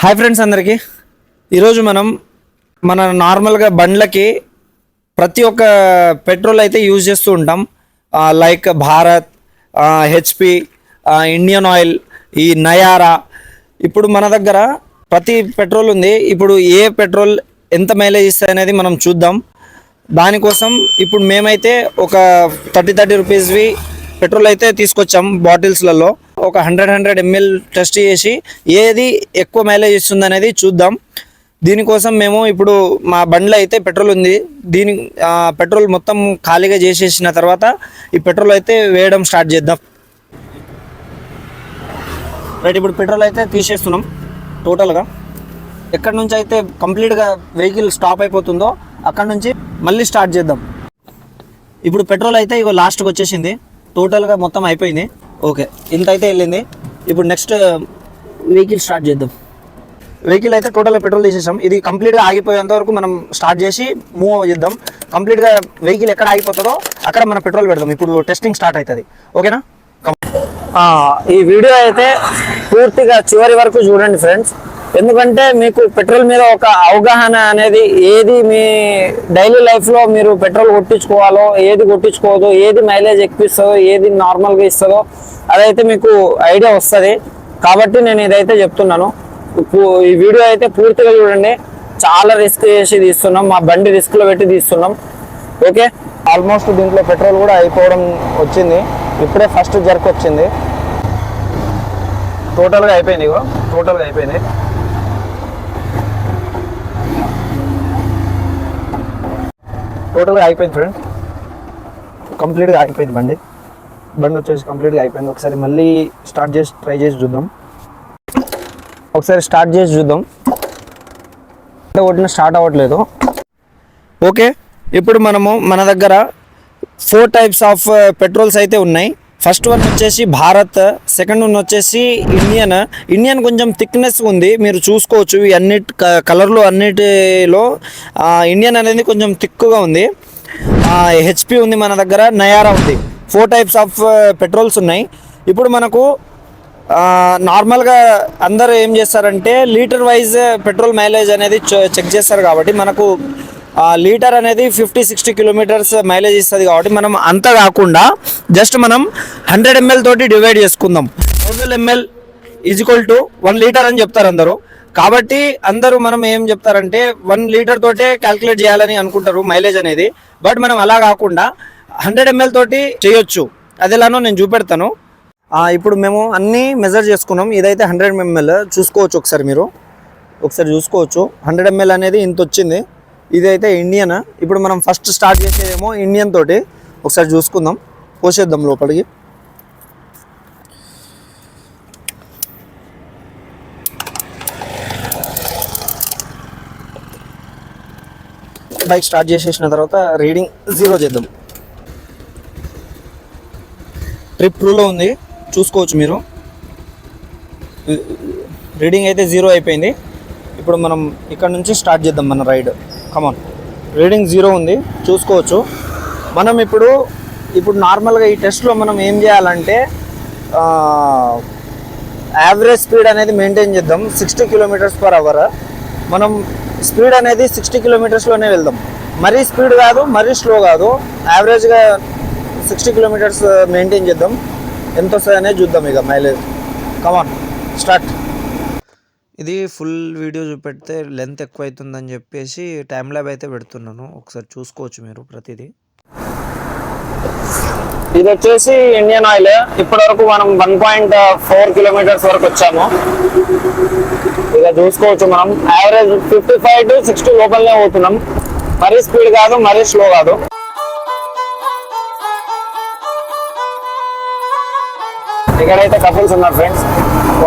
Hi friends అందరికీ ఈరోజు మనం మన నార్మల్గా బండ్లకి ప్రతి ఒక్క పెట్రోల్ అయితే యూజ్ చేస్తూ ఉంటాం. Like Bharat, HP, Indian oil, ఈ నయారా. ఇప్పుడు మన దగ్గర ప్రతి పెట్రోల్ ఉంది. ఇప్పుడు ఏ పెట్రోల్ ఎంత మైలేజ్ ఇస్తాయి అనేది మనం చూద్దాం. దానికోసం ఇప్పుడు మేమైతే ఒక 30 రూపీస్వి పెట్రోల్ అయితే తీసుకొచ్చాం బాటిల్స్లలో. ఒక 100 ml టెస్ట్ చేసి ఏది ఎక్కువ మైలేజ్ ఇస్తుంది అనేది చూద్దాం. దీనికోసం మేము ఇప్పుడు మా బండ్లో అయితే పెట్రోల్ ఉంది. దీని పెట్రోల్ మొత్తం ఖాళీగా చేసేసిన తర్వాత ఈ పెట్రోల్ అయితే వేయడం స్టార్ట్ చేద్దాం. రైట్, ఇప్పుడు పెట్రోల్ అయితే తీసేస్తున్నాం. టోటల్గా ఎక్కడి నుంచి అయితే కంప్లీట్గా వెహికల్ స్టాప్ అయిపోతుందో అక్కడ నుంచి మళ్ళీ స్టార్ట్ చేద్దాం. ఇప్పుడు పెట్రోల్ అయితే ఇగో లాస్ట్కి వచ్చేసింది. టోటల్గా మొత్తం అయిపోయింది. ఓకే, ఇంత అయితే వెళ్ళింది. ఇప్పుడు నెక్స్ట్ వెహికల్ స్టార్ట్ చేద్దాం. వెహికల్ అయితే టోటల్గా పెట్రోల్ తీసేసాం. ఇది కంప్లీట్గా ఆగిపోయేంత వరకు మనం స్టార్ట్ చేసి మూవ్ చేద్దాం. కంప్లీట్గా వెహికల్ ఎక్కడ ఆగిపోతుందో అక్కడ మనం పెట్రోల్ పెడదాం. ఇప్పుడు టెస్టింగ్ స్టార్ట్ అవుతుంది. ఓకేనా? ఈ వీడియో అయితే పూర్తిగా చివరి వరకు చూడండి ఫ్రెండ్స్. ఎందుకంటే మీకు పెట్రోల్ మీద ఒక అవగాహన అనేది, ఏది మీ డైలీ లైఫ్లో మీరు పెట్రోల్ కొట్టించుకోవాలో, ఏది కొట్టించుకోవద్దో, ఏది మైలేజ్ ఎక్కువ ఇస్తుందో, ఏది నార్మల్గా ఇస్తుందో అదైతే మీకు ఐడియా వస్తుంది. కాబట్టి నేను ఇదైతే చెప్తున్నాను. ఈ వీడియో అయితే పూర్తిగా చూడండి. చాలా రిస్క్ చేసి తీస్తున్నాం, మా బండి రిస్క్లో పెట్టి తీస్తున్నాం. ఓకే, ఆల్మోస్ట్ దీంట్లో పెట్రోల్ కూడా అయిపోవడం వచ్చింది. ఇప్పుడే ఫస్ట్ జర్క్ వచ్చింది. టోటల్గా అయిపోయింది. ఇగో టోటల్గా అయిపోయింది. టోటల్గా అయిపోయింది ఫ్రెండ్. కంప్లీట్గా అయిపోయింది బండి వచ్చేసి కంప్లీట్గా అయిపోయింది. ఒకసారి మళ్ళీ స్టార్ట్ చేసి ట్రై చేసి చూద్దాం. ఒకసారి స్టార్ట్ చేసి చూద్దాం. కొట్టిన స్టార్ట్ అవ్వట్లేదు. ఓకే, ఇప్పుడు మనము మన దగ్గర 4 టైప్స్ ఆఫ్ పెట్రోల్స్ అయితే ఉన్నాయి. ఫస్ట్ వన్ వచ్చేసి భారత్, సెకండ్ వన్ వచ్చేసి ఇండియన్ కొంచెం థిక్నెస్ ఉంది, మీరు చూసుకోవచ్చు. ఈ అన్నిటి కలర్లు అన్నిటిలో ఇండియన్ అనేది కొంచెం థిక్గా ఉంది. హెచ్పి ఉంది మన దగ్గర, నయారా ఉంది. 4 టైప్స్ ఆఫ్ పెట్రోల్స్ ఉన్నాయి. ఇప్పుడు మనకు నార్మల్గా అందరూ ఏం చేస్తారంటే లీటర్ వైజ్ పెట్రోల్ మైలేజ్ అనేది చెక్ చేస్తారు. కాబట్టి మనకు లీటర్ అనేది 50-60 కిలోమీటర్స్ మైలేజ్ ఇస్తుంది. కాబట్టి మనం అంత కాకుండా జస్ట్ మనం 100 ml తోటి డివైడ్ చేసుకుందాం. 100 ml = 1 లీటర్ అని చెప్తారు అందరూ. కాబట్టి అందరూ మనం ఏం చెప్తారంటే 1 లీటర్ తోటే క్యాల్కులేట్ చేయాలని అనుకుంటారు మైలేజ్ అనేది. బట్ మనం అలా కాకుండా 100 ml తోటి చేయొచ్చు. అది ఎలానో నేను చూపెడతాను. ఇప్పుడు మేము అన్నీ మెజర్ చేసుకున్నాం. ఇదైతే 100 ml చూసుకోవచ్చు. ఒకసారి మీరు చూసుకోవచ్చు. 100 ml అనేది ఇంత వచ్చింది. ఇదైతే ఇండియన్. ఇప్పుడు మనం ఫస్ట్ స్టార్ట్ చేసేదేమో ఇండియన్ తోటి. ఒకసారి చూసుకుందాం. పోసేద్దాం లోపలికి. బైక్ స్టార్ట్ చేసేసిన తర్వాత రీడింగ్ 0 చేద్దాం. ట్రిప్ 2లో ఉంది, చూసుకోవచ్చు మీరు. రీడింగ్ అయితే 0 అయిపోయింది. ఇప్పుడు మనం ఇక్కడ నుంచి స్టార్ట్ చేద్దాం మన రైడ్. కమాన్, రీడింగ్ 0 ఉంది, చూసుకోవచ్చు. మనం ఇప్పుడు నార్మల్గా ఈ టెస్ట్లో మనం ఏం చేయాలంటే యావరేజ్ స్పీడ్ అనేది మెయింటైన్ చేద్దాం. 60 km/h. మనం స్పీడ్ అనేది 60 km/hలోనే వెళ్దాం. మరీ స్పీడ్ కాదు, మరీ స్లో కాదు. యావరేజ్గా 60 km మెయింటైన్ చేద్దాం. ఎంత వస్తుంది అనేది చూద్దాం. ఇక మైలేజ్. కమాన్, స్టార్ట్. ఇది ఫుల్ వీడియో చూపెడితే లెంత్ ఎక్కువ అవుతుందని చెప్పేసి టైం ల్యాబ్ అయితే పెడుతున్నాను. ఒకసారి చూసుకోవచ్చు మీరు ప్రతిదీ. ఇది వచ్చేసి ఇండియన్ ఆయిల్. ఇప్పటి వరకు మనం 1.4 కిలోమీటర్స్ వరకు వచ్చాము. ఇక చూసుకోవచ్చు. మనం యావరేజ్ 55 to 60 లోపలనే పోతున్నాం. మరీ స్పీడ్ కాదు, మరీ స్లో కాదు. ఇక్కడైతే కపుల్స్ ఉన్నారు ఫ్రెండ్స్.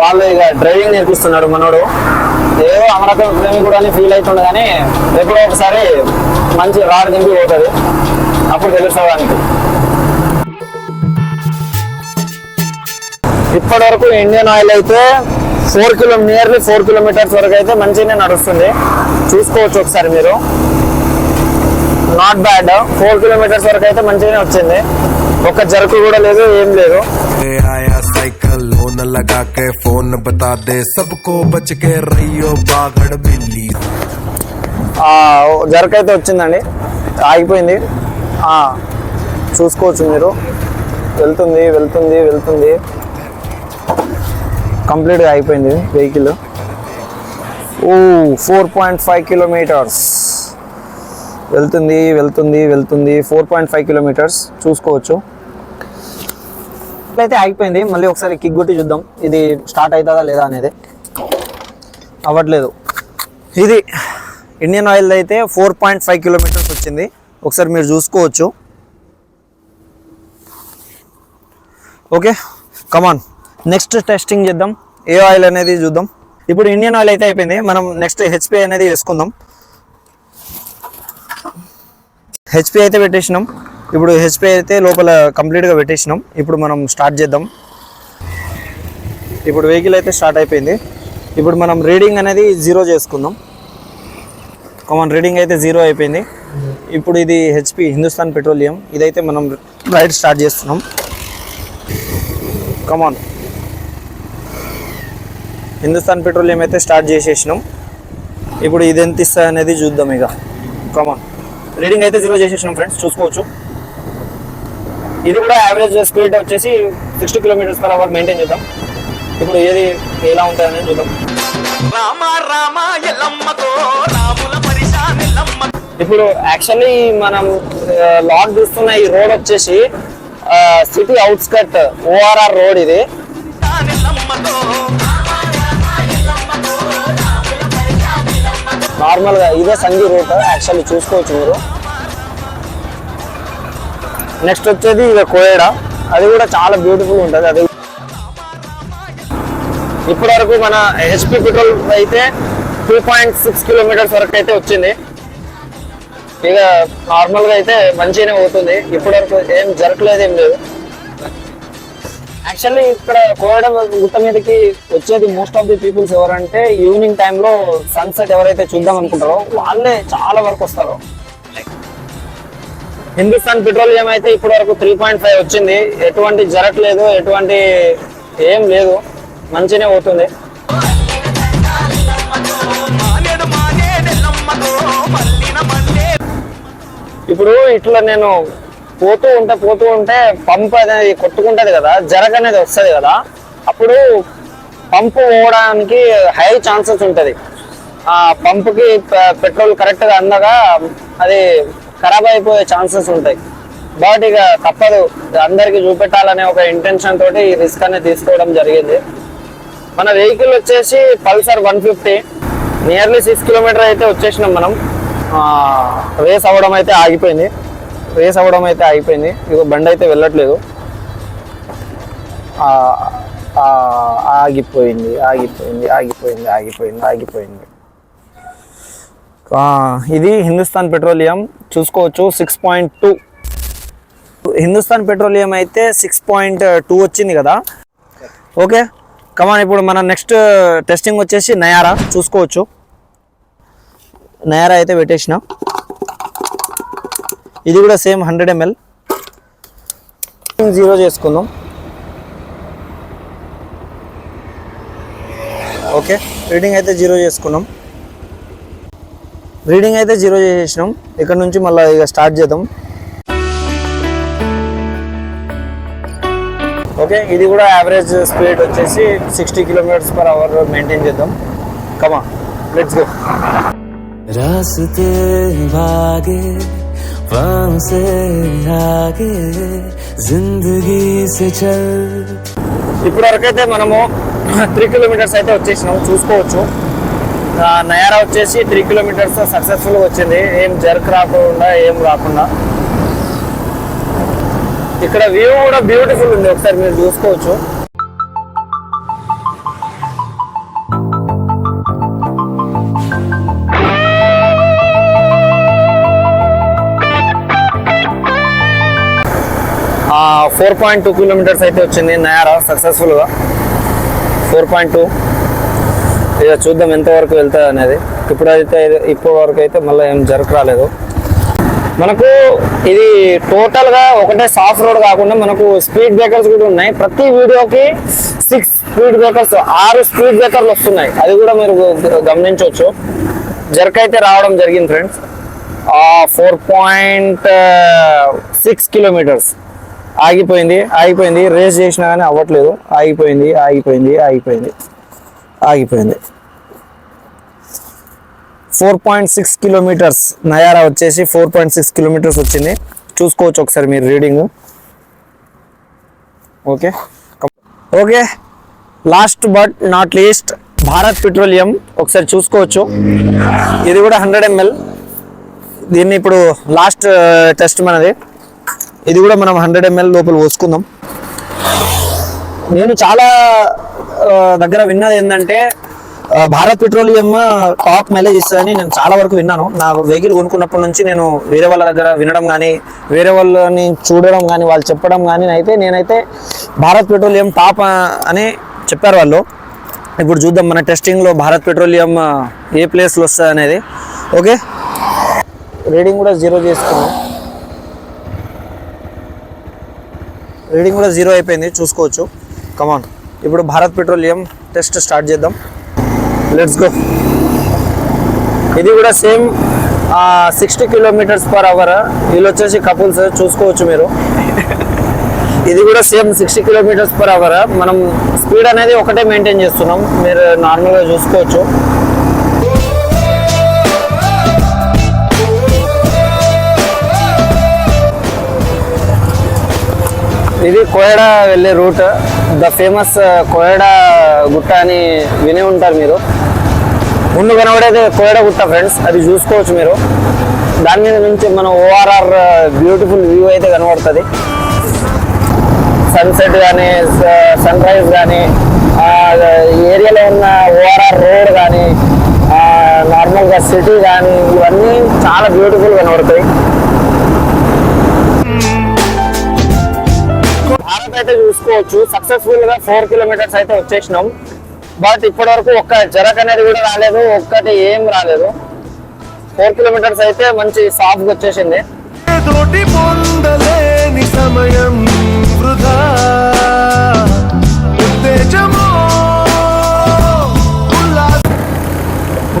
వాళ్ళు ఇక డ్రైవింగ్ నేర్పిస్తున్నాడు మనోడు. ఏదో అమరకం ప్రేమి కూడా ఫీల్ అవుతుండే, కానీ ఎప్పుడో ఒకసారి మంచి రాడ్ దింపి పోతుంది. అప్పుడు తెలుస్తుంది దానికి. ఇప్పటి వరకు ఇండియన్ ఆయిల్ అయితే నియర్లీ 4 కిలోమీటర్స్ వరకు అయితే మంచిగానే నడుస్తుంది. చూసుకోవచ్చు ఒకసారి మీరు. Not bad. 4 కిలోమీటర్స్ వరకు అయితే మంచిగానే వచ్చింది, ఒక్క జర్క్ కూడా లేదు, ఏం లేదు. आया साइकिल होन लगा के फोन बता दे सबको बच के रहियो बागड़ बिल्ली. జర్క్ అయితే వచ్చిందండి, ఆగిపోయింది. చూసుకోవచ్చు మీరు, వెళ్తుంది వెళ్తుంది వెళ్తుంది, కంప్లీట్గా అయిపోయింది వెహికల్. 4.5 కిలోమీటర్స్ వెళ్తుంది వెళ్తుంది వెళ్తుంది, 4.5 కిలోమీటర్స్ చూసుకోవచ్చు. అయితే ఆగిపోయింది. మళ్ళీ ఒకసారి కిక్ కొట్టి చూద్దాం ఇది స్టార్ట్ అవుతుందా లేదా అనేది. అవ్వట్లేదు. ఇది ఇండియన్ ఆయిల్ అయితే 4.5 కిలోమీటర్స్ వచ్చింది, ఒకసారి మీరు చూసుకోవచ్చు. ఓకే కమాన్, నెక్స్ట్ టెస్టింగ్ చేద్దాం, ఏ ఆయిల్ అనేది చూద్దాం. ఇప్పుడు ఇండియన్ ఆయిల్ అయితే అయిపోయింది, మనం నెక్స్ట్ హెచ్పి అనేది వేసుకుందాం. హెచ్పి అయితే పెట్టేసినాం, ఇప్పుడు హెచ్పి అయితే లోపల కంప్లీట్గా పెట్టేసినాం. ఇప్పుడు మనం స్టార్ట్ చేద్దాం. ఇప్పుడు వెహికల్ అయితే స్టార్ట్ అయిపోయింది. ఇప్పుడు మనం రీడింగ్ అనేది 0 చేసుకుందాం. కామన్ రీడింగ్ అయితే 0 అయిపోయింది. ఇప్పుడు ఇది హెచ్పి హిందుస్థాన్ పెట్రోలియం, ఇదైతే మనం రైడ్ స్టార్ట్ చేస్తున్నాం. కమాన్, హిందుస్థాన్ పెట్రోలియం అయితే స్టార్ట్ చేసేసినాం. ఇప్పుడు ఇది ఎంత ఇస్తా అనేది చూద్దాం. ఇక కమాన్, రీడింగ్ అయితే 0 చేసేసినాం ఫ్రెండ్స్, చూసుకోవచ్చు. ఇది కూడా యావరేజ్ స్పీడ్ వచ్చేసి 60 km/h మెయింటైన్ చేద్దాం. ఇప్పుడు ఏది ఎలా ఉంటుంది అనేది చూద్దాం. ఇప్పుడు యాక్చువల్లీ మనం లాట్ చూస్తున్న ఈ రోడ్ వచ్చేసి సిటీ అవుట్స్కట్ ఓఆర్ఆర్ రోడ్. ఇది నార్మల్గా ఇదే సంగీ రూట్ యాక్చువల్లీ, చూసుకోవచ్చు మీరు. నెక్స్ట్ వచ్చేది ఇక కోయడా, అది కూడా చాలా బ్యూటిఫుల్ ఉంటుంది. అది ఇప్పటి వరకు మన హెచ్పి పెట్రోల్ అయితే 2.6 కిలోమీటర్స్ వరకు అయితే వచ్చింది. ఇక నార్మల్గా అయితే మంచిగానే పోతుంది, ఇప్పటి వరకు ఏం జరగలేదు, ఏం లేదు. యాక్చువల్లీ ఇక్కడ కోయడా గుట్ట మీదకి వచ్చేది మోస్ట్ ఆఫ్ ది పీపుల్స్ ఎవరంటే ఈవినింగ్ టైంలో సన్సెట్ ఎవరైతే చూద్దాం అనుకుంటారో వాళ్ళే చాలా వరకు వస్తారు. హిందుస్థాన్ పెట్రోలియం అయితే ఇప్పటి వరకు 3.5 వచ్చింది, ఎటువంటి జరగలేదు, ఎటువంటి ఏం లేదు, మంచిగానే పోతుంది. ఇప్పుడు ఇట్లా నేను పోతూ ఉంటే పంప్ అనేది కొట్టుకుంటది కదా, జరగ అనేది వస్తుంది కదా, అప్పుడు పంపు పోవడానికి హై ఛాన్సెస్ ఉంటుంది. ఆ పంపుకి పెట్రోల్ కరెక్ట్గా అందగా అది ఖరాబ్ అయిపోయే ఛాన్సెస్ ఉంటాయి. బట్ ఇక తప్పదు, అందరికి చూపెట్టాలనే ఒక ఇంటెన్షన్ తోటి ఈ రిస్క్ అనేది తీసుకోవడం జరిగింది. మన వెహికల్ వచ్చేసి పల్సర్ 150, నియర్లీ 6 కిలోమీటర్ అయితే వచ్చేసినాం మనం. రేస్ అవ్వడం అయితే ఆగిపోయింది. ఇక బండి అయితే వెళ్ళట్లేదు, ఆగిపోయింది. ఇది హిందుస్థాన్ పెట్రోలియం చూసుకోవచ్చు, 6.2. హిందుస్థాన్ పెట్రోలియం అయితే 6.2 వచ్చింది కదా. ఓకే కమాన్, ఇప్పుడు మన నెక్స్ట్ టెస్టింగ్ వచ్చేసి నయారా చూసుకోవచ్చు. నయారా అయితే పెట్టేసిన, ఇది కూడా సేమ్ 100 ml. 0 చేసుకుందాం. ఓకే, రీడింగ్ అయితే 0 చేసుకున్నాం. చేసేసినాం. ఇక్కడ నుంచి మళ్ళీ ఇక స్టార్ట్ చేద్దాం. ఓకే, ఇది కూడా యావరేజ్ స్పీడ్ వచ్చేసి 60 km/h మెయింటైన్ చేద్దాం. కమా, లెట్స్ గో. రాస్తే భాగే పాంసే ఆగే జిందగీ సే చల్. ఇప్పుడు వరకైతే మనము 3 కిలోమీటర్స్ అయితే వచ్చేసినాం, చూసుకోవచ్చు. నయారా వచ్చేసి 3 కిలోమీటర్స్ సక్సెస్ఫుల్గా వచ్చింది, ఏం జర్క్ రాకుండా ఏం రాకుండా. ఇక్కడ వ్యూ కూడా బ్యూటిఫుల్ ఉంది, ఒకసారి మీరు చూసుకోవచ్చు. ఆ 4.2 కిలోమీటర్స్ అయితే వచ్చింది నయారా సక్సెస్ఫుల్గా. 4.2. ఇక చూద్దాం ఎంతవరకు వెళ్తుంది అనేది. ఇప్పటి వరకు అయితే మళ్ళీ ఏం జరగ రాలేదు. మనకు ఇది టోటల్ గా ఒకటే సాఫ్ట్ రోడ్ కాకుండా మనకు స్పీడ్ బ్రేకర్స్ కూడా ఉన్నాయి. ప్రతి వీడియోకి 6 స్పీడ్ బ్రేకర్స్ 6 స్పీడ్ బ్రేకర్లు వస్తున్నాయి. అది కూడా మీరు గమనించవచ్చు. జర్క్ అయితే రావడం జరిగింది ఫ్రెండ్స్. 4.6 కిలోమీటర్స్ ఆగిపోయింది. రేస్ చేసినా కానీ అవ్వట్లేదు. ఆగిపోయింది. 4.6 కిలోమీటర్స్ నయారా వచ్చేసి 4.6 కిలోమీటర్స్ వచ్చింది. చూసుకోవచ్చు ఒకసారి మీరు reading. Okay last but not least Bharat petroleum ఒకసారి చూసుకోవచ్చు. ఇది కూడా 100 ml. దీన్ని ఇప్పుడు లాస్ట్ టెస్ట్ మనది. ఇది కూడా మనం 100 ml లోపల పోసుకుందాం. నేను చాలా దగ్గర విన్నది ఏంటంటే భారత్ పెట్రోలియం టాప్ మైలేజ్ ఇస్తుందని నేను చాలా వరకు విన్నాను. నా వెహికల్ కొనుక్కున్నప్పటి నుంచి నేను వేరే వాళ్ళ దగ్గర వినడం కానీ, వేరే వాళ్ళని చూడడం కానీ, వాళ్ళు చెప్పడం కానీ నేనైతే భారత్ పెట్రోలియం టాప్ అని చెప్పారు వాళ్ళు. ఇప్పుడు చూద్దాం మన టెస్టింగ్లో భారత్ పెట్రోలియం ఏ ప్లేస్లో వస్తుంది అనేది. ఓకే రీడింగ్ కూడా 0 చేసుకున్నాం. రీడింగ్ కూడా 0 అయిపోయింది చూసుకోవచ్చు. కమాన్ ఇప్పుడు భారత్ పెట్రోలియం టెస్ట్ స్టార్ట్ చేద్దాం. Let's go. ఇది కూడా సేమ్ 60 km/h. వీళ్ళు వచ్చేసి కపుల్స్ చూసుకోవచ్చు మీరు. ఇది కూడా సేమ్ 60 km/h. మనం స్పీడ్ అనేది ఒకటే మెయింటైన్ చేస్తున్నాం. మీరు నార్మల్గా చూసుకోవచ్చు. ఇది కోయడా వెళ్ళే రూట్. ద ఫేమస్ కోయడా గుట్ట అని వినే ఉంటారు మీరు. ముందు కనబడేది కోయడా గుట్ట ఫ్రెండ్స్. అది చూసుకోవచ్చు మీరు. దాని మీద నుంచి మన ORR బ్యూటిఫుల్ వ్యూ అయితే కనబడుతుంది. సన్సెట్ కానీ, సన్ రైజ్ కానీ, ఏరియాలో ఉన్న ORR రోడ్ కానీ, నార్మల్గా సిటీ కానీ, ఇవన్నీ చాలా బ్యూటిఫుల్ కనబడతాయి. భారత్ అయితే చూసుకోవచ్చు. సక్సెస్ఫుల్ గా 4 కిలోమీటర్స్ అయితే వచ్చేసినాం. బట్ ఇప్పటి వరకు ఒక్క జరక్ అనేది కూడా రాలేదు, ఒక్కటి ఏం రాలేదు. 4 కిలోమీటర్స్ అయితే మంచి సాఫ్ట్ గా వచ్చేసింది.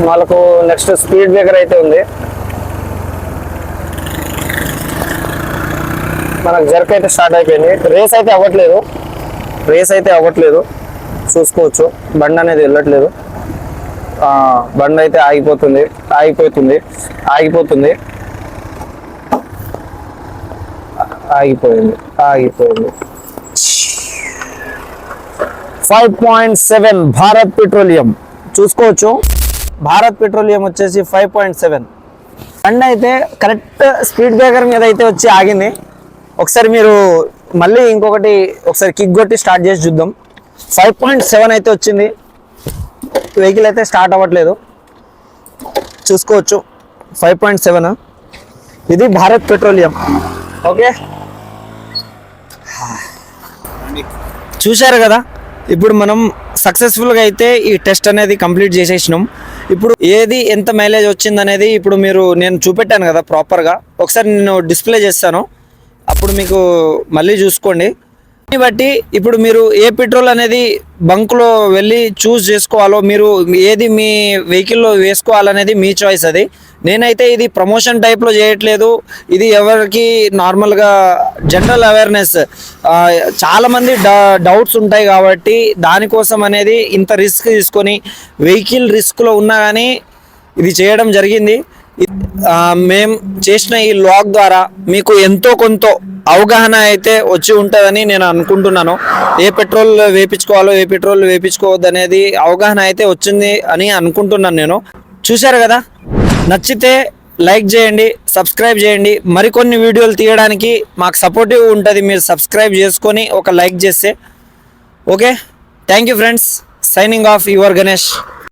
వాళ్ళకు నెక్స్ట్ స్పీడ్ బ్రేకర్ అయితే ఉంది. మనకు జర్క్ అయితే స్టార్ట్ అయిపోయింది. రేస్ అయితే అవ్వట్లేదు చూసుకోవచ్చు. బండి అనేది వెళ్ళట్లేదు. బండి అయితే ఆగిపోతుంది. 5.7 భారత్ పెట్రోలియం చూసుకోవచ్చు. భారత్ పెట్రోలియం వచ్చేసి 5.7. బండి అయితే కరెక్ట్ స్పీడ్ బ్రేకర్ మీద అయితే వచ్చి ఆగింది. ఒకసారి మీరు మళ్ళీ ఒకసారి కిక్ కొట్టి స్టార్ట్ చేసి చూద్దాం. 5.7 అయితే వచ్చింది. వెహికల్ అయితే స్టార్ట్ అవ్వట్లేదు చూసుకోవచ్చు. 5.7 ఇది భారత్ పెట్రోలియం. ఓకే చూశారు కదా. ఇప్పుడు మనం సక్సెస్ఫుల్గా అయితే ఈ టెస్ట్ అనేది కంప్లీట్ చేసేసినాం. ఇప్పుడు ఏది ఎంత మైలేజ్ వచ్చింది అనేది ఇప్పుడు నేను చూపెట్టాను కదా ప్రాపర్గా. ఒకసారి నేను డిస్ప్లే చేస్తాను, అప్పుడు మీకు మళ్ళీ చూసుకోండి. దీన్ని బట్టి ఇప్పుడు మీరు ఏ పెట్రోల్ అనేది బంక్లో వెళ్ళి చూస్ చేసుకోవాలో, మీరు ఏది మీ వెహికల్లో వేసుకోవాలనేది మీ చాయిస్. అది నేనైతే ఇది ప్రమోషన్ టైప్లో చేయట్లేదు. ఇది ఎవరికి నార్మల్గా జనరల్ అవేర్నెస్. చాలామంది డౌట్స్ ఉంటాయి కాబట్టి దానికోసం అనేది ఇంత రిస్క్ తీసుకొని వెహికల్ రిస్క్లో ఉన్నా కానీ ఇది చేయడం జరిగింది. మేము చేసిన ఈ వ్లాగ్ ద్వారా మీకు ఎంతో కొంత అవగాహన అయితే వచ్చి ఉంటుందని నేను అనుకుంటున్నాను. ఏ పెట్రోల్ వేయించుకోవాలో, ఏ పెట్రోల్ వేయించుకోవద్దు అనేది అవగాహన అయితే వచ్చింది అని అనుకుంటున్నాను నేను. చూశారు కదా. నచ్చితే లైక్ చేయండి, సబ్స్క్రైబ్ చేయండి. మరికొన్ని వీడియోలు తీయడానికి మాకు సపోర్టివ్ ఉంటుంది మీరు సబ్స్క్రైబ్ చేసుకొని ఒక లైక్ చేస్తే. Okay thank you friends. Signing off your Ganesh.